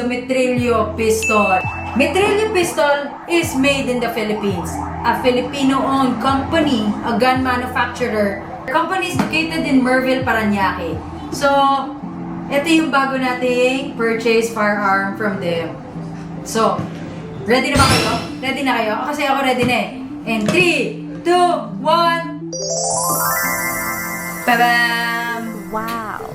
the Metrillo pistol. Metrillo pistol is made in the Philippines. A Filipino-owned company, a gun manufacturer. The company is located in Merville, Parañaque. So, ito yung bago nating purchase firearm from them. So, ready na ba kayo? Ready na kayo? Kasi ako ready na eh. And 3, 2, 1... Bam! Wow!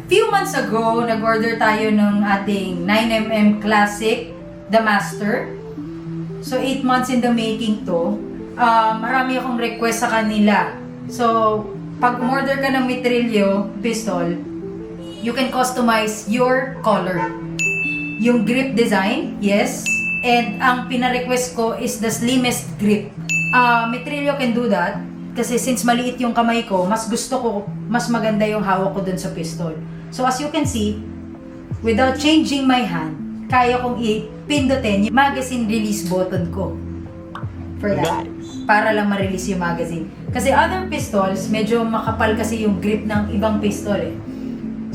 Few months ago, nag-order tayo ng ating 9mm Classic, The Master. So, 8 months in the making to. Marami akong request sa kanila. So, pag umorder ka ng Metrillo pistol, you can customize your color. Yung grip design, yes. And ang pina-request ko is the slimmest grip. Metrillo can do that. Kasi since maliit yung kamay ko, mas gusto ko, mas maganda yung hawak ko dun sa pistol. So as you can see, without changing my hand, kaya kong ipindutin yung magazine release button ko. For that. Nice. Para lang ma-release yung magazine. Kasi other pistols, medyo makapal kasi yung grip ng ibang pistol eh.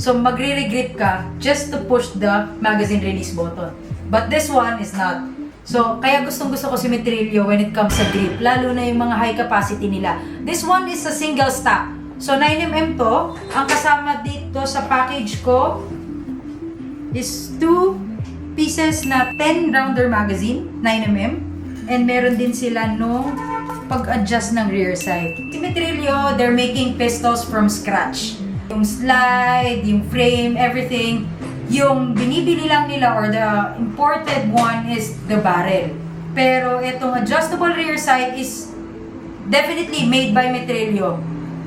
So magre-regrip ka just to push the magazine release button. But this one is not. So kaya gustong-gusto ko si Metrillo when it comes sa grip. Lalo na yung mga high capacity nila. This one is a single stock. So 9mm to. Ang kasama dito sa package ko is 2 pieces na 10 rounder magazine, 9mm. And meron din sila nung pag-adjust ng rear sight. Si Metrillo, they're making pistols from scratch. Yung slide, yung frame, everything. Yung binibili lang nila or the imported one is the barrel. Pero itong adjustable rear sight is definitely made by Metrillo.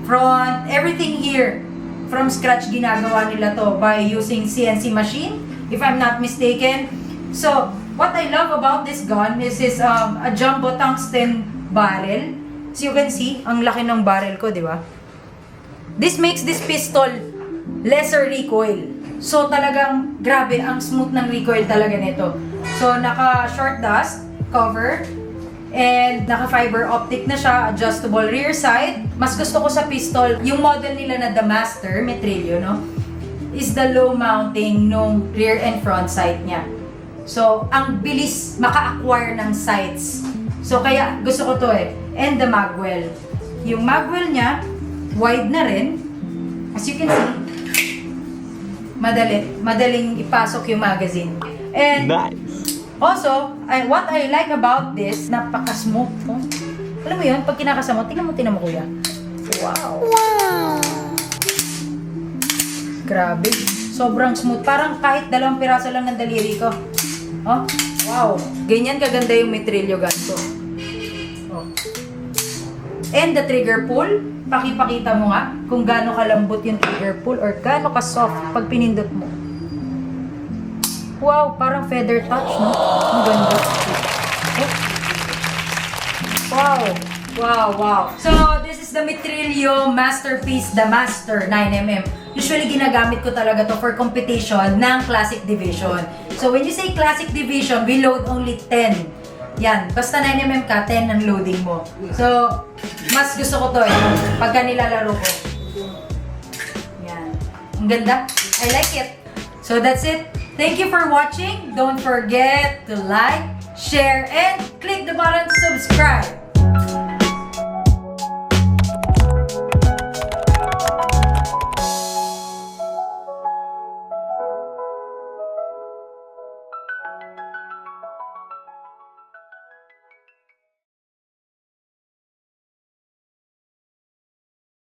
Front, everything here, from scratch ginagawa nila to by using CNC machine, if I'm not mistaken. So, what I love about this gun is a jumbo tungsten barrel. So you can see, ang laki ng barrel ko, di ba? This makes this pistol lesser recoil. So talagang grabe, ang smooth ng recoil talaga nito. So naka short dust cover and naka fiber optic na siya, adjustable rear sight. Mas gusto ko sa pistol, yung model nila na The Master, Metrillo, no? Is the low mounting nung rear and front sight niya. So ang bilis maka-acquire ng sights. So kaya gusto ko to eh. And the magwell. Yung magwell niya, wide na rin. As you can see, madaling ipasok yung magazine. And Nice. also, what I like about this, napaka-smooth. Oh. Alam mo yun, pag kinakasama, tingnan mo kuya. Wow! Grabe. Sobrang smooth. Parang kahit 2 piraso lang ng daliri ko. Oh, wow. Ganyan kaganda yung Metrillo gun ko. Oh. And the trigger pull, pakipakita mo nga kung gaano kalambot yung trigger pull or gaano ka-soft pag pinindot mo. Wow, parang feather touch, no? Ang ganda. Oh. Wow. Wow, wow. So, this is the Metrillo Masterpiece, The Master 9mm. Usually, ginagamit ko talaga to for competition ng Classic Division. So, when you say Classic Division, we load only 10. Yan. Basta 9mm ka, 10 ang loading mo. So, mas gusto ko to eh. Pagka nilalaro ko. Yan. Ang ganda. I like it. So, that's it. Thank you for watching. Don't forget to like, share, and click the button to subscribe.